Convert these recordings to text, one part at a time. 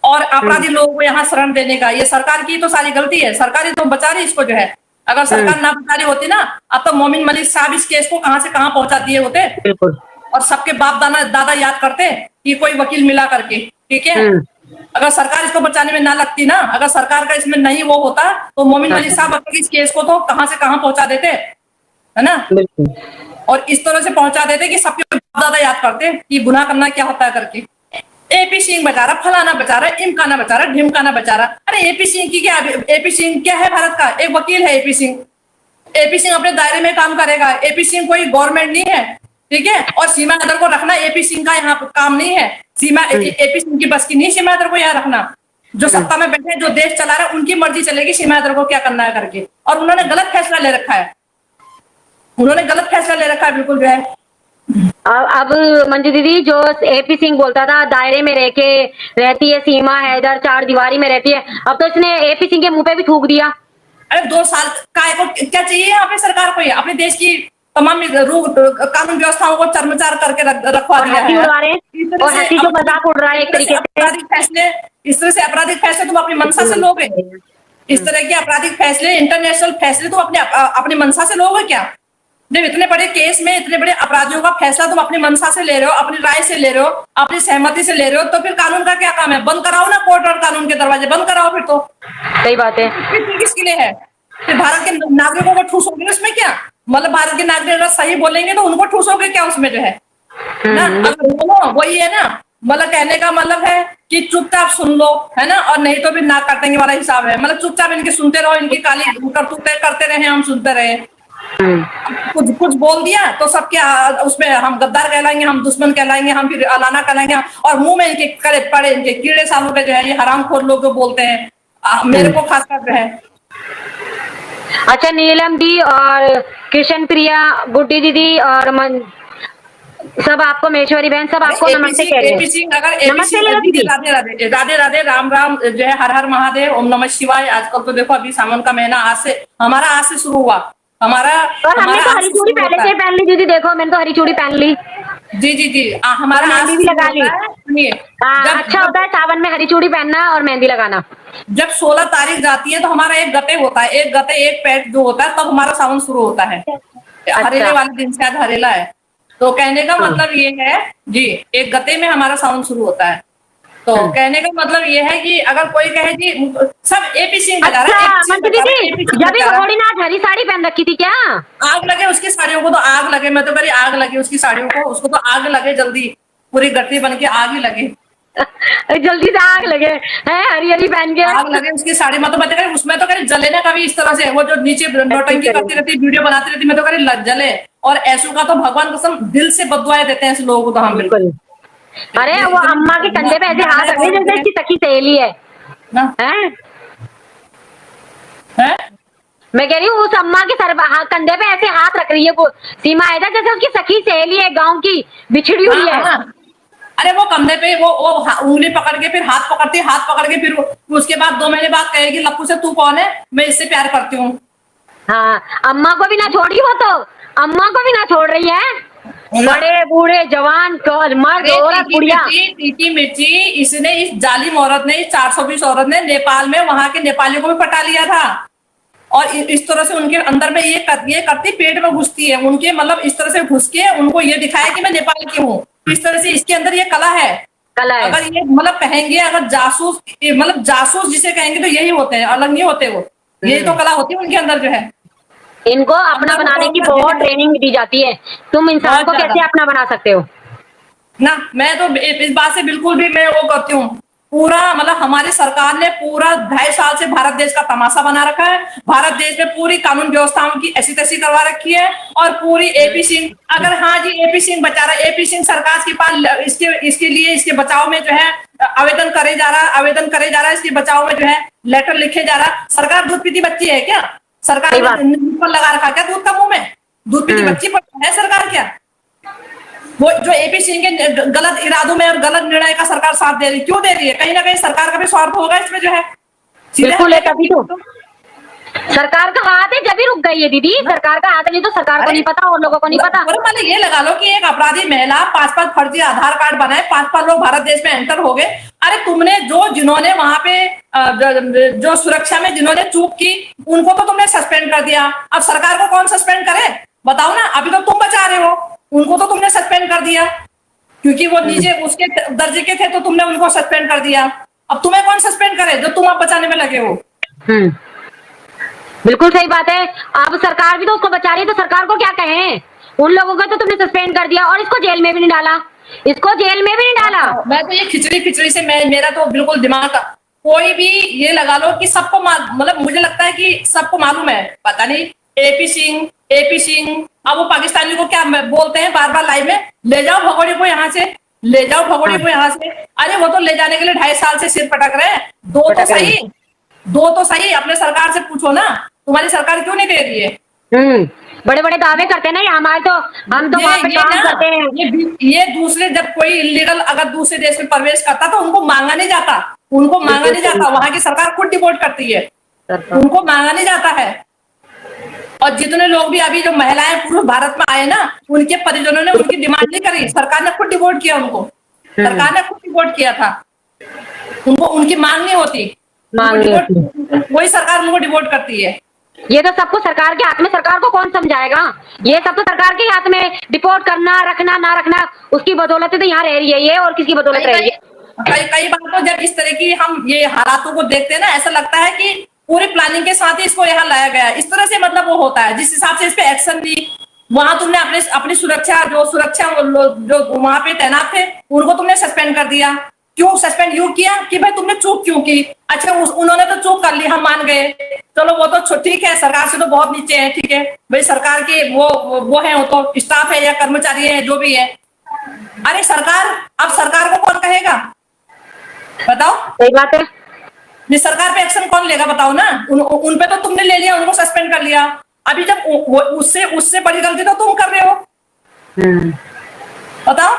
और अपराधी लोगों को यहाँ शरण देने का, ये सरकार की तो सारी गलती है। सरकार ही तो बचा रही इसको जो है। अगर सरकार ना बचा रही होती ना, अब तो मोमिन मलिक साहब इस केस को कहां से कहां पहुंचा दिए होते। बिल्कुल। और सबके बाप दादा याद करते कि कोई वकील मिला करके, ठीक है। अगर सरकार इसको बचाने में ना लगती ना, अगर सरकार का इसमें नहीं वो होता, तो मोमिन मलिक साहब इस केस को तो कहां से कहां पहुंचा देते, है ना। बिल्कुल। और इस तरह से पहुंचा देते कि सबके बाप दादा याद करते कि गुनाह करना क्या होता है करके। एपी सिंह बचा रहा, फलाना बचा रहा, इमकाना बचा रहा, ढिमकाना बचा रहा। अरे एपी सिंह की क्या, एपी सिंह क्या है भारत का एक वकील है। एपी सिंह अपने दायरे में काम करेगा। एपी सिंह कोई गवर्नमेंट नहीं है, ठीक है। और सीमा हैदर को रखना एपी सिंह का यहाँ काम नहीं है। एपी सिंह की बस की नहीं सीमा हैदर को यहाँ रखना। जो सत्ता में बैठे, जो देश चला रहे, उनकी मर्जी चलेगी सीमा हैदर को क्या करना है करके। और उन्होंने गलत फैसला ले रखा है, बिल्कुल जो है। अब मंजू दीदी, जो एपी सिंह बोलता था दायरे में रह के रहती है सीमा हैदर, चार दीवारी में रहती है, अब तो इसने एपी सिंह के मुंह पे भी थूक दिया। अरे 2 साल काय को क्या चाहिए यहाँ पे सरकार को, अपने देश की तमाम कानून व्यवस्थाओं को चरमचार करके रखवा दिया है। और हंसी को मजाक उड़ रहा है एक तरीके से। इस तरह से आपराधिक फैसले तुम अपनी मंशा से लोगे। इस तरह के आपराधिक फैसले, इंटरनेशनल फैसले तुम अपनी मंशा से लोगे क्या। जब इतने बड़े केस में इतने बड़े अपराधियों का फैसला तुम अपनी मंशा से ले रहे हो, अपनी राय से ले रहे हो, अपनी सहमति से ले रहे हो, तो फिर कानून का क्या काम है। बंद कराओ ना कोर्ट और कानून के दरवाजे बंद कराओ फिर तो। सही बात है। फिर किसके लिए है। फिर भारत के नागरिकों को ठूसोगे उसमें क्या, मतलब भारत के नागरिक अगर सही बोलेंगे तो उनको ठूसोगे क्या उसमें जो है ना। अगर वही है ना, मतलब कहने का मतलब है कि चुपचाप सुन लो, है ना, और नहीं तो फिर नाक काटेंगे वाला हिसाब है। मतलब चुपचाप इनके सुनते रहो, इनकी काली करतूतें करते रहे, हम सुनते रहे। कुछ बोल दिया तो सबके उसमें हम गद्दार कहलाएंगे, हम दुश्मन कहलाएंगे, हम फिर अलाना कहलाएंगे, और मुंह में इनके करे पड़े इनके कीड़े सालों पे जो है ये हरामखोर लोग जो बोलते हैं मेरे को खासकर जो है। अच्छा, नीलम दी और कृष्ण प्रिया, गुड्डी दीदी और सब आपको, महेश्वरी बहन, सब आपको नमस्ते कह रहे हैं। एपी सिंह राधे राधे राधे राधे, राम राम जो है, हर हर महादेव, ओम नमः शिवाय। आजकल तो देखो अभी सावन का महीना आज से शुरू हुआ हमारा। और हमने तो हरी चूड़ी पहले से पहन ली दीदी, देखो मैंने तो हरी चूड़ी पहन ली। जी हमारा मेहंदी भी लगा ली। अच्छा होता है सावन में हरी चूड़ी पहनना और मेहंदी लगाना। जब 16 तारीख जाती है तो हमारा एक गते होता है, एक गते एक पैट जो होता है, तब हमारा सावन शुरू होता है। हरेले वाले दिन से आज हरेला है, तो कहने का मतलब ये है जी, एक गते में हमारा सावन शुरू होता है। तो कहने का मतलब ये है कि अगर कोई कहे जी सब एपी सिंह बता रहा है। जब घोड़ी ने आज हरी साड़ी पहन रखी थी क्या, आग लगे उसकी साड़ियों को, तो आग लगे, मैं तो कह रही आग लगे उसकी साड़ियों को, उसको तो आग लगे जल्दी, पूरी गट्टी बन के आग ही लगे जल्दी से आग लगे है, हरी हरी पहन के आग लगे उसकी साड़ी। मैं तो बता उसमें तो कह जले ना कभी इस तरह से, वो जो नीचे नौटंकी करती रहती, वीडियो बनाती रहती, मैं तो कह जले। और ऐसू का तो भगवान कसम दिल से बददुआएं देते हैं ऐसे लोगों को तो हम बिल्कुल। अरे वो अम्मा के कंधे पे ऐसे हाथ रखे जैसे इसकी सखी सहेली है ना, हैं? मैं कह रही हूँ उस अम्मा के सर कंधे पे ऐसे हाथ रख रही है वो सीमा हैदर, जैसे उसकी सखी सहेली है, गांव की बिछड़ी हुई है। अरे वो कंधे पे वो उंगली पकड़ के फिर हाथ पकड़ के फिर उसके बाद 2 महीने बाद कहेगी लप्पू से तू कौन है, मैं इससे प्यार करती हूँ। हाँ, अम्मा को भी ना छोड़ी, वो तो अम्मा को भी ना छोड़ रही है। बड़े बूढ़े जवान मर्द औरत बुढ़िया, तीखी मिर्ची, इसने इस जालिम औरत ने, इस 420 औरत ने नेपाल में वहां के नेपालियों को भी पटा लिया था। और इस तरह से उनके अंदर में ये करती, पेट में घुसती है उनके, मतलब इस तरह से घुस के उनको ये दिखाया कि मैं नेपाल की हूँ। इस तरह से इसके अंदर ये कला है। अगर ये मतलब कहेंगे, अगर जासूस, मतलब जासूस जिसे कहेंगे तो यही होते हैं, अलग नहीं होते वो, यही तो कला होती है उनके अंदर जो है। इनको अपना बनाने की बहुत ट्रेनिंग दी जाती है। तुम इंसान को कैसे अपना बना सकते हो ना। मैं तो इस बात से बिल्कुल भी मैं वो करती हूँ। पूरा मतलब हमारी सरकार ने पूरा 2.5 साल से भारत देश का तमाशा बना रखा है। भारत देश में पूरी कानून व्यवस्थाओं की ऐसी तैसी करवा रखी है। और पूरी एपी सिंह, अगर हाँ जी एपी सिंह बचा रहा है, एपी सिंह सरकार के पास इसके लिए, इसके बचाव में जो है आवेदन करे जा रहा है, इसके बचाव में जो है लेटर लिखे जा रहा है। सरकार दूध पीती बच्ची है क्या? सरकार ने लगा रखा क्या दूध का मुंह में? दूध पीती बच्ची पर है सरकार क्या? वो जो एपी सिंह के गलत इरादों में और गलत निर्णय का सरकार साथ दे रही, क्यों दे रही है? कहीं ना कहीं सरकार का भी स्वार्थ होगा इसमें जो है। बिल्कुल है, तभी तो सरकार का हाथ है जब भी रुक गई है दीदी, सरकार का हाथ नहीं तो सरकार को नहीं पता और लोगों को नहीं पता। और मान ये लगा लो कि एक अपराधी महिला 5-5 फर्जी आधार कार्ड बनाए, 5-5 लोग भारत देश में एंटर हो गए। अरे तुमने जिन्होंने वहां पे जो सुरक्षा में जिन्होंने चूक की उनको तो तुमने सस्पेंड कर दिया। अब सरकार को कौन सस्पेंड करे बताओ ना? अभी तो तुम बचा रहे हो, उनको तो तुमने सस्पेंड कर दिया क्योंकि वो नीचे उसके दर्जे के थे, तो तुमने उनको सस्पेंड कर दिया। अब तुम्हें कौन सस्पेंड करे जो तुम अब बचाने में लगे हो? बिल्कुल सही बात है। अब सरकार भी तो उसको बचा रही है, तो सरकार को क्या कहें? उन लोगों को तो तुमने सस्पेंड कर दिया और इसको जेल में भी नहीं डाला, इसको जेल में भी नहीं डाला। मैं तो ये खिचड़ी से मेरा तो बिल्कुल दिमाग का कोई भी ये लगा लो कि सबको मतलब मुझे लगता है कि सबको मालूम है, पता नहीं एपी सिंह अब वो पाकिस्तानी को क्या बोलते हैं बार बार लाइव में, ले जाओ भगोड़े को यहाँ से, ले जाओ भगोड़े को यहाँ से। अरे वो तो ले जाने के लिए 2.5 साल से सिर पटक रहे हैं। दो तो सही अपने सरकार से पूछो ना, तुम्हारी सरकार क्यों नहीं दे रही है? बड़े बड़े दावे करते हैं ना हमारे, तो हम तो वहां पे काम करते हैं। ये दूसरे जब कोई इलीगल अगर दूसरे देश में प्रवेश करता तो उनको मांगा नहीं जाता, वहां की सरकार खुद डिपोर्ट करती है, उनको मांगा नहीं जाता है। और जितने लोग भी अभी जो महिलाएं पुरुष भारत में आए ना, उनके परिजनों ने उनकी डिमांड नहीं करी, सरकार ने खुद डिपोर्ट किया उनको, सरकार ने खुद डिपोर्ट किया था। उनको उनकी मांग नहीं होती, वही सरकार उनको डिपोर्ट करती है। ये तो सबको सरकार के हाथ में, सरकार को कौन समझाएगा? ये सब तो सरकार के हाथ में, डिपोर्ट करना रखना ना रखना उसकी बदौलत तो यहाँ रह रही है ये, और किसकी बदौलत रह रही है? कई बार तो जब इस तरह की हम ये हालातों को देखते हैं ना, ऐसा लगता है कि पूरी प्लानिंग के साथ ही इसको यहाँ लाया गया है। इस तरह से मतलब वो होता है जिस हिसाब से इस पे एक्शन ली, वहां तुमने अपनी सुरक्षा जो वहां पे तैनात थे उनको तुमने सस्पेंड कर दिया। क्यों सस्पेंड यूं किया कि भाई तुमने चूक क्यों की? अच्छा उन्होंने तो चूक कर ली, हम मान गए, चलो वो तो ठीक है, सरकार से तो बहुत नीचे है, ठीक है भाई, सरकार के वो है, वो तो स्टाफ है या कर्मचारी है जो भी है। अरे अब सरकार को कौन कहेगा बताओ? सही बात है। ये सरकार पे एक्शन कौन लेगा बताओ ना? उन पे तो तुमने ले लिया, उनको सस्पेंड कर लिया। अभी जब उससे बड़ी गलती तो तुम कर रहे हो, बताओ।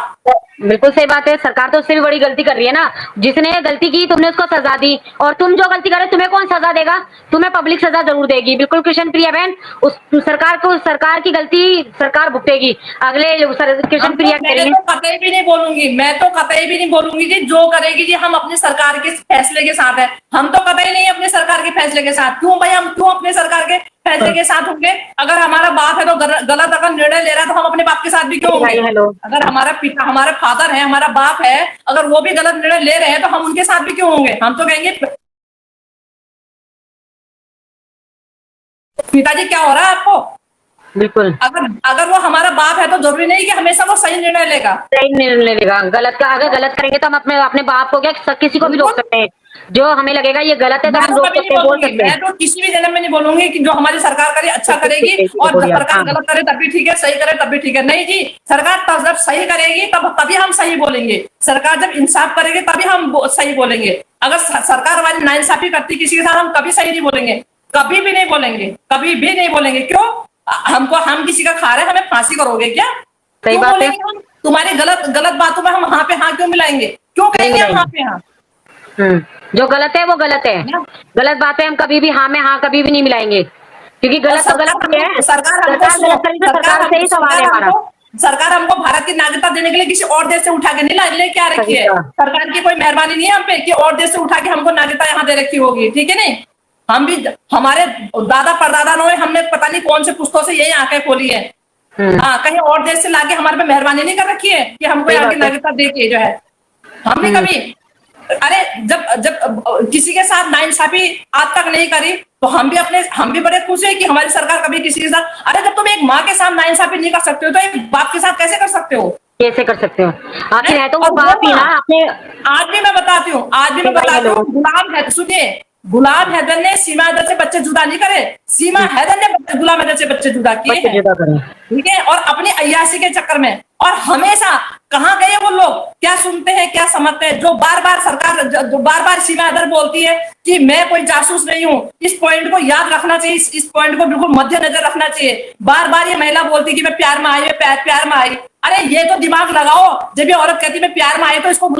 बिल्कुल सही बात है, सरकार तो उससे भी बड़ी गलती कर रही है ना। जिसने गलती की तुमने उसको सजा दी, और तुम जो गलती करे तुम्हें कौन सजा देगा? तुम्हें पब्लिक सजा जरूर देगी। बिल्कुल कृष्ण प्रिया बहन, उस सरकार की गलती सरकार भुगतेगी। अगले कृष्ण प्रिया मैं तो कतई भी नहीं बोलूंगी जी जो करेगी जी हम अपनी सरकार के फैसले के साथ है। हम तो कतई नहीं अपने सरकार के फैसले के साथ। क्यों भाई, हम क्यों अपने सरकार के फैसले के साथ होंगे? अगर हमारा बाप है तो गलत अगर निर्णय ले रहा है तो हम अपने बाप के साथ भी क्यों होंगे? अगर हमारा पिता, हमारा फादर है, हमारा बाप है, अगर वो भी गलत निर्णय ले रहे हैं तो हम उनके साथ भी क्यों होंगे? हम तो कहेंगे पिताजी क्या हो रहा है आपको? बिल्कुल। अगर वो हमारा बाप है तो जरूरी नहीं कि हमेशा वो सही निर्णय लेगा। सही निर्णय लेगा। अगर गलत करेंगे तो हम अपने बाप को क्या किसी को भी रोक सकते हैं। जो हमें लगेगा ये गलत है तो हम रोक सकते हैं, बोल सकते हैं। मैं तो किसी भी जन्म में नहीं बोलूंगी कि जो हमारी सरकार करे अच्छा करेगी, और सरकार गलत करे तब भी ठीक है, सही करे तब भी ठीक है। नहीं जी, सरकार जब सही करेगी तभी हम सही बोलेंगे। सरकार जब इंसाफ करेगी तभी हम सही बोलेंगे। अगर सरकार हमारी नाइंसाफी करती किसी के साथ, हम कभी सही नहीं बोलेंगे, कभी भी नहीं बोलेंगे, कभी भी नहीं बोलेंगे। क्यों? हम किसी का खा रहे हैं, हमें फांसी करोगे क्या? सही बात है। तुम्हारी गलत बातों में हम हाँ पे हाँ क्यों मिलाएंगे? क्यों कहेंगे हम हाँ पे हाँ? जो गलत है वो गलत है। गलत बात है हम कभी भी हाँ में हाँ कभी भी नहीं मिलाएंगे, क्योंकि गलत तो गलत है। सरकार से ही सवाल है हमारा। सरकार हमको भारत की नागरिकता देने के लिए किसी और देश से उठा के नहीं लेके आ रखी है। सरकार की कोई मेहरबानी नहीं है हम पे कि और देश से उठा के हमको नागरिकता यहाँ दे रखी होगी, ठीक है नहीं? हम भी, हमारे दादा परदादा ने हमने पता नहीं कौन से पुस्तकों से यही आंखें खोली है। हाँ, कहीं और देश से लाके हमारे पे मेहरबानी नहीं कर रखी है कि हमको यहाँ की नागरिकता दे के जो है। हमने कभी, अरे जब किसी के साथ नाइंसाफी आज तक नहीं करी तो हम भी बड़े खुश हैं कि हमारी सरकार कभी किसी के साथ, अरे जब तुम एक माँ के साथ नाइंसाफी नहीं कर सकते हो तो एक बाप के साथ कैसे कर सकते हो? कैसे कर सकते हो? आखिर है तो वो बाप ही ना। आपने आज भी मैं बताती हूँ, गुलाम हैदर ने सीमा हैदर से बच्चे जुदा नहीं करे, सीमा हैदर ने गुलाम हैदर से बच्चे जुदा किए, ठीक है? और अपनी अय्याशी के चक्कर में। और हमेशा कहाँ गए वो लोग? क्या सुनते हैं, क्या समझते हैं? जो बार बार सीमा हैदर बोलती है कि मैं कोई जासूस नहीं हूँ। इस पॉइंट को याद रखना चाहिए, इस पॉइंट को बिल्कुल मद्देनजर रखना चाहिए। बार बार ये महिला बोलती कि मैं प्यार में आई, प्यार में आई। अरे ये तो दिमाग लगाओ, जब ये औरत कहती मैं प्यार में आई तो इसको